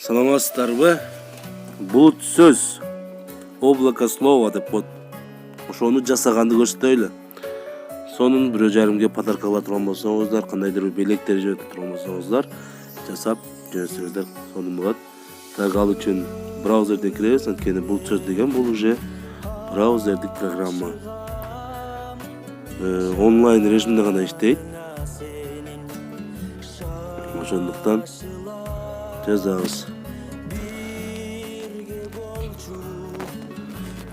Саламатсыздарбы? Бул сөз облако слова деп коет. Ошону жасаганды көрсөтөлү. Сонун 1,5 подарка ала турган болсоңуздар, кандайдыр бир белектер жөнөтө турган болсоңуздар, жасап жөнөтсөңүздөр сонун болот. Так ал үчүн браузерден киребиз, анткени бул сөз деген бул уже браузердик программа. Онлайн режимде гана иштейт. Ошондуктан жазабыз.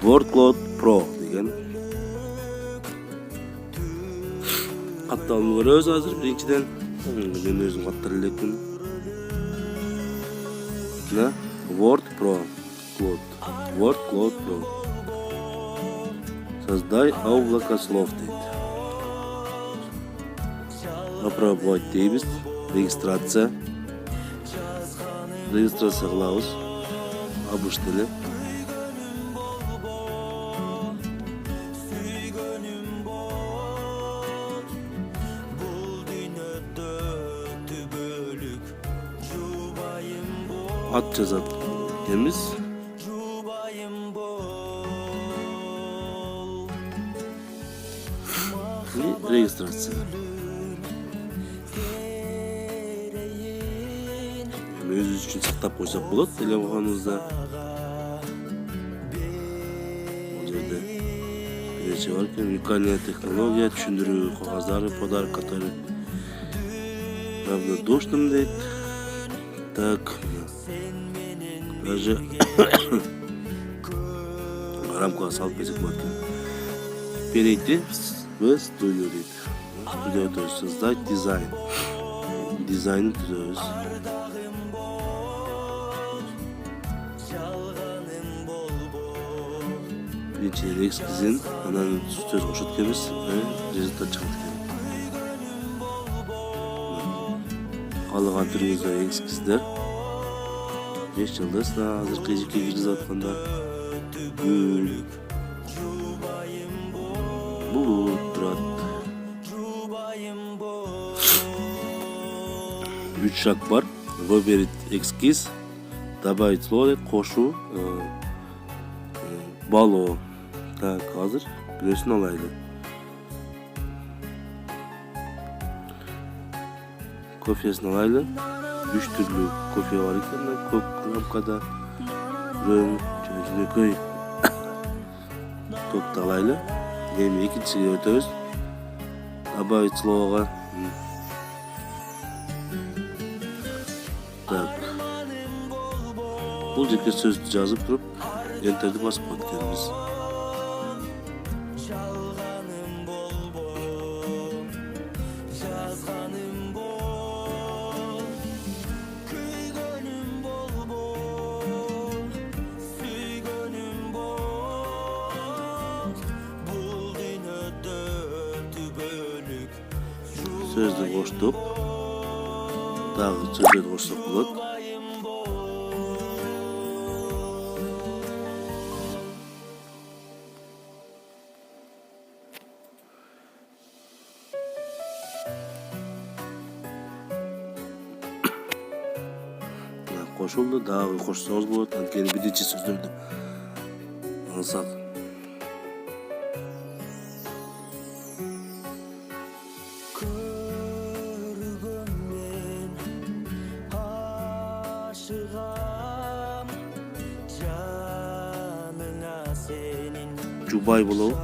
WordCloud Pro деген катталууну көрөбүз азыр. Биринчиден мен өзүм каттар элекмин. На WordCloud Pro. Создай облако слов дейт. Опробовать дейбиз. Регистрация кылабыз. Абыш тили. Ат жазат экенбиз. Регистрация. Өзүбүз үчүн сактап койсок болот телефонубузда. Бул жерде нече бар экен? Уникальная технология, түшүндүрүү кагаздары, подарок катары. Равнодушным дейт. Так. Даже рамкага салып берсек болот экен. Перейти в студию дейт. Студияда создать дизайн. Дизайн түзөбүз. Биринчиден эскизин, анан сөз кошот экенбиз, результат чыгат экен. Каалаган түрүңүздө эскиздер. 5 жылдыз азыркы эжекке киргизип атканда гүл булут турат. 3 шаг бар. Выберить эскиз, добавить слово, кошу, бало. Так, азыр бирөөсүн алайлы. Кофесин алайлы. 3 түрлүү кофе бар экен, көк рамкада. Жөнөкөй топты алайлы. Эми экинчиге өтөбүз. Добавить слового. Так. Бул жерге сөздү жазып туруп, энтерди басып коет экенбиз. Сөздү коштук. Дагы сөздөрдү кошсок болот. Кошулду, дагы кошсоңуз болот. Анткени биринчи сөздөрдү алсак. Жубай болобу?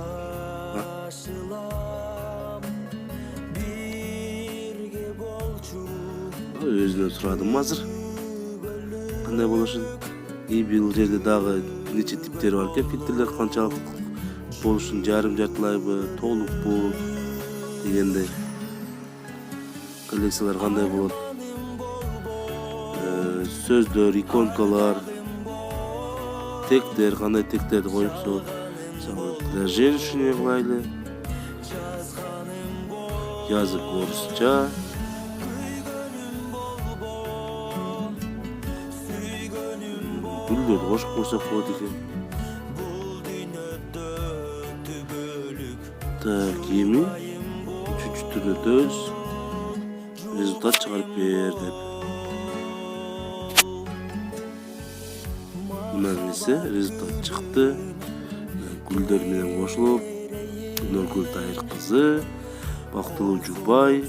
Өзүнөн сурадым азыр. Кандай болушун? Бул жерде дагы нече типтери бар экен. Фильтрлер канчалык болушун, жарым жартылайбы, толукпу дегендей. Коллекциялар кандай болот? Сөздөр, иконкалар, тегтер, кандай тегтерди коюпсу. Для женщины кылайлы. Язык орусча. Гүлдөрдү кошуп койсок болот экен. Так, эми 3 түрүнө өтөбүз. результат чыгарып бер деп. Мындан есе результат чыкты. Гүлдөр менен кошулуп, Нургүл Тайыр кызы, Бактылуу Жубай,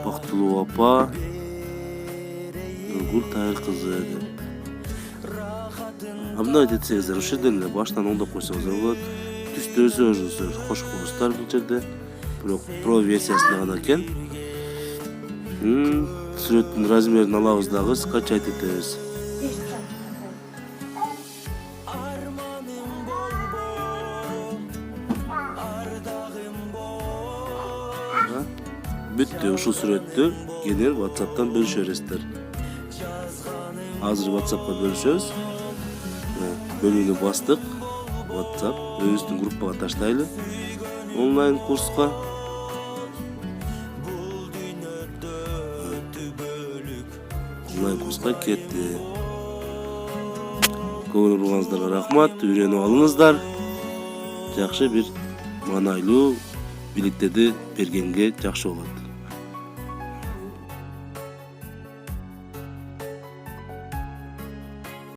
Бактылуу апа, Нургүл Тайыр кызы деп. Мындай десеңиздер, ошол жерден эле баштан оңдоп койсоңуздар болот. Түстү өзүңүздөр кошуп коесуздар бул жерде. Бирок про версиясында гана экен. Сүрөттүн размерин алабыз дагы, скачать этебиз. Бүттү, ушул сүрөттү кенен WhatsApp'тан бөлүшө бересиздер. Азыр WhatsApp'ка бөлүшөбүз. Бөлүүнү бастык. WhatsApp өзүбүздүн группага таштайлы. Онлайн курска. Онлайн курска кетти. Көңүл бурганыңыздарга рахмат. Үйрөнүп алыңыздар. Жакшы бир маанайлуу билектерди бергенге жакшы болот.